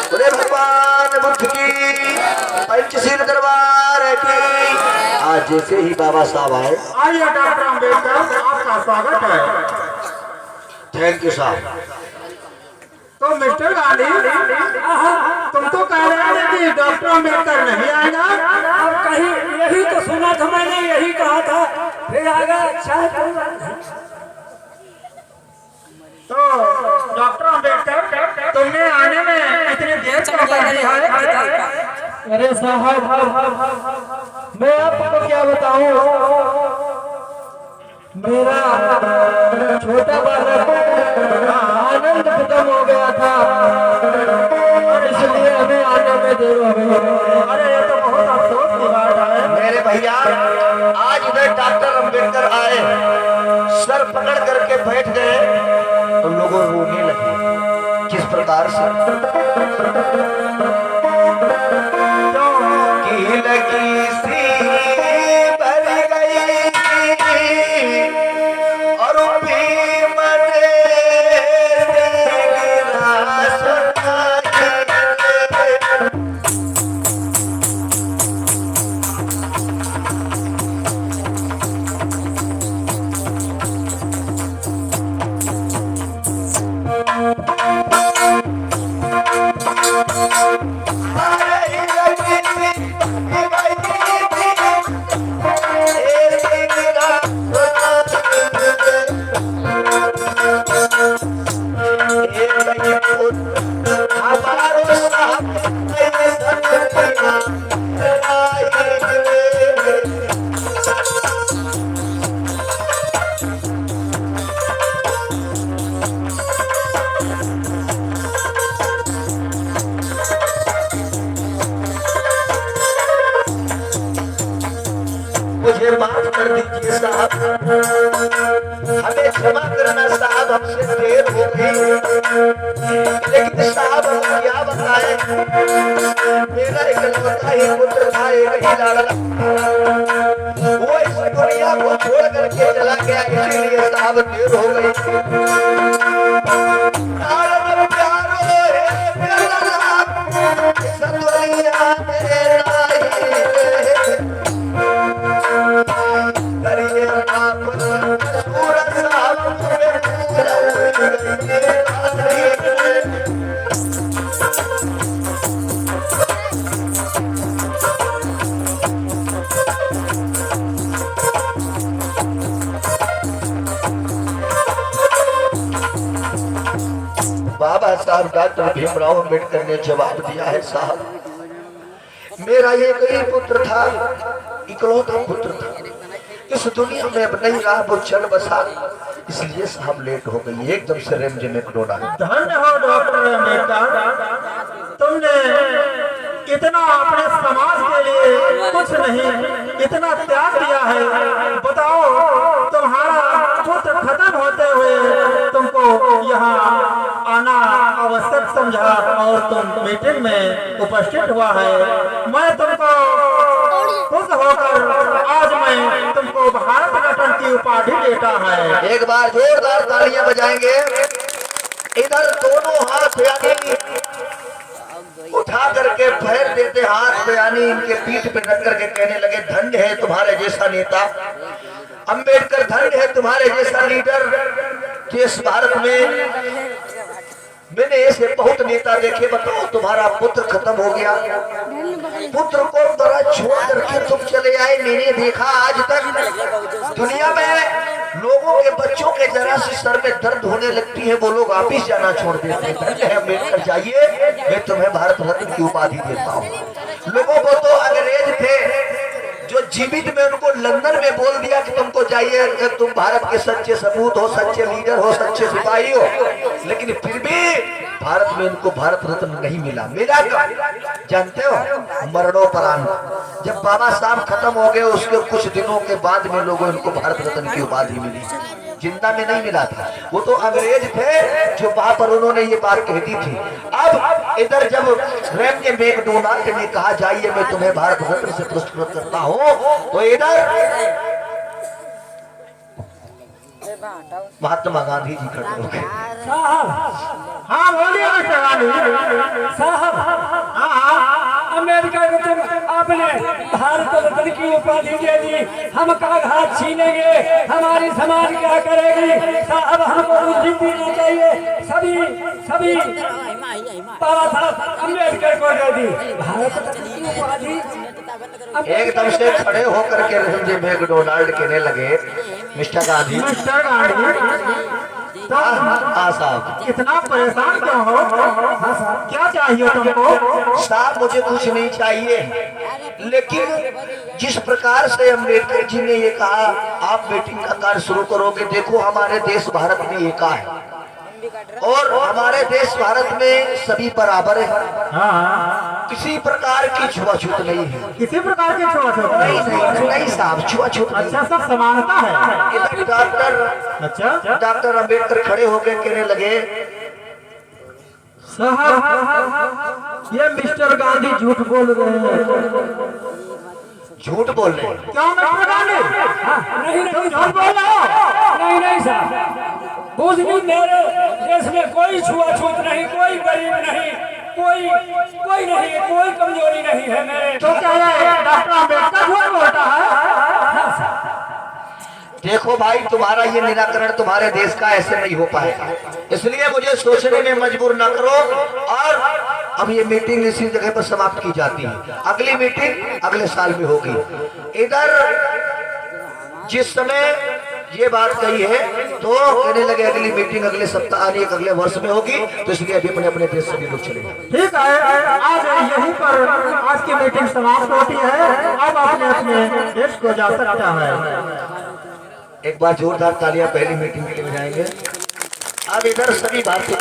बोले भगवान बुद्ध की पंचशील दरबार की। आज जैसे ही बाबा साहब आए, आइए डॉक्टर अम्बेडकर, आपका स्वागत है। थैंक यू साहब। तो मिस्टर गांधी, तुम तो कह रहे थे कि डॉक्टर अम्बेडकर नहीं आएगा। कहीं यही तो सुना था, मैंने यही कहा था, फिर आएगा। अच्छा तो डॉक्टर अम्बेडकर, तुमने आने में इतनी देर क्यों कर दी है? अरे साहब, मैं आपको क्या बताऊं, मेरा छोटा बालक आनंद खत्म हो गया था, इसलिए हमें आने में देर हो गई। अरे ये तो बहुत अफसोस की बात है। मेरे भैया आज इधर डॉक्टर अम्बेडकर आए, सर पकड़ करके बैठ गए तो लोगों रोने लगे। किस प्रकार से की लगी सी भर गई और भी मन गिरा सुनाई। मुझे माफ कर दीजिए साहब, हमें क्षमा करना साहब, हमसे देर हो गई। लेकिन साहब हम क्या बताएं, मेरा इकलौता ही पुत्र था, एक ही लाडला, वो इस दुनिया को छोड़ करके चला गया, इसीलिए साहब देर हो गई। लाडला प्यारो है प्यारा, इस दुनिया में बाबा साहब डॉक्टर भीमराव अम्बेडकर ने जवाब दिया है साहब, मेरा एक ही पुत्र था, इकलौता पुत्र था, इस दुनिया में अब नहीं रहा, वो चल बसा, इसलिए साहब लेट हो गई। एकदम से रेमजे में कोरोना। धन्य हो डॉक्टर अम्बेडकर, तुमने इतना अपने समाज के लिए कुछ नहीं, इतना त्याग दिया है। बताओ, तुम्हारा पुत्र खत्म होते हुए तुमको यहाँ आना आवश्यक समझा और तुम मीटिंग में उपस्थित हुआ है। मैं तुमको खुश होकर आज मैं तुमको भारत रत्न की उपाधि देता है। एक बार जोरदार तालियां बजाएंगे। इधर दोनों हाथ यानी उठा करके पैर देते, हाथ पे यानी इनके पीठ पे रख करके कहने लगे, धन्य है तुम्हारे जैसा नेता अम्बेडकर, धन्य है तुम्हारे जैसा लीडर। देश भारत में मैंने ऐसे बहुत नेता देखे, बताओ तुम्हारा पुत्र खत्म हो गया, पुत्र को बड़ा छोड़ करके तुम चले आए। मैंने देखा आज तक दुनिया में लोगों के बच्चों के जरा से सर में दर्द होने लगती है, वो लोग वापिस जाना छोड़ देते हैं। अम्बेडकर जाइए, मैं तुम्हें भारत रत्न की उपाधि देता हूँ। लोगों को तो अंग्रेज थे जो जीवित में उनको लंदन में बोल दिया कि तुमको जाइए, तुम भारत के सच्चे सपूत हो, सच्चे लीडर हो, सच्चे सिपाही हो, लेकिन फिर भी भारत में उनको भारत रत्न नहीं मिला। मिला कब जानते हो? मरणोपरांत, जब बाबा साहब खत्म हो गए उसके कुछ दिनों के बाद में लोगों इनको भारत रत्न की उपाधि मिली। जिंदा में नहीं मिला था, वो तो अंग्रेज थे जो वहां पर उन्होंने ये बात कह दी थी। अब इधर जब रेमजे मैकडोनाल्ड ने कहा जाइए मैं तुम्हें भारत रत्न से पुरस्कृत करता हूँ, तो इधर महात्मा गांधी जी खड़े हो गए। हाँ बोलिए मिस्टर गांधी। साहब हाँ हाँ अमेरिका को तुम आपने भारत रत्न की उपाधि दे दी, हम कागजात छीनेंगे, हमारी समाज क्या करेगी? साहब हमको बुद्धि देना चाहिए। सभी बाबा साहब अम्बेडकर को दे दी भारत रत्न की उपाधि। एकदम से खड़े होकर के रंजे मैकडोनाल्ड कहने लगे, मिस्टर गांधी। मिस्टर गांधी हाँ साहब। इतना परेशान क्यों हो? क्या चाहिए तुमको? साहब मुझे कुछ नहीं चाहिए, लेकिन जिस प्रकार से अम्बेडकर जी ने ये कहा आप मीटिंग का कार्य शुरू करोगे, देखो हमारे देश भारत में एका है और हमारे देश भारत में सभी बराबर है। हाँ किसी प्रकार की छुआछूत नहीं है। किसी प्रकार की छुआछूत नहीं नहीं नहीं साहब, छुआछूत नहीं। अच्छा सब समानता है। इधर डॉक्टर अम्बेडकर खड़े होकर कहने लगे, साहब ये मिस्टर गांधी झूठ बोल रहे हैं। झूठ बोल रहे हैं। क्यों मिस्टर गांधी? नहीं तुम झूठ बोल रहे हो? नहीं साहब, बुझनी मेरे देश में कोई छुआछूत नहीं, कोई गरीब नहीं, कोई नहीं, कोई कमजोरी नहीं है मेरे। तो क्या ये डॉक्टर अम्बेडकर झूठ बोलता है? देखो भाई, तुम्हारा ये निराकरण तुम्हारे देश का ऐसे नहीं हो पाएगा, इसलिए मुझे सोचने में मजबूर न करो। और अब ये मीटिंग इसी जगह पर समाप्त की जाती है, अगली मीटिंग अगले साल में होगी। इधर जिस समय ये बात कही है तो कहने लगे अगली मीटिंग अगले सप्ताह यानी अगले वर्ष में होगी, तो इसलिए अभी अपने अपने देश सभी लोग चलेंगे। ठीक है, आज यहीं पर आज की मीटिंग समाप्त होती है। अब अपने अपने देश को जा सकता है। एक बार जोरदार तालियां पहली मीटिंग के लिए बजाएंगे। अब इधर सभी भारतीय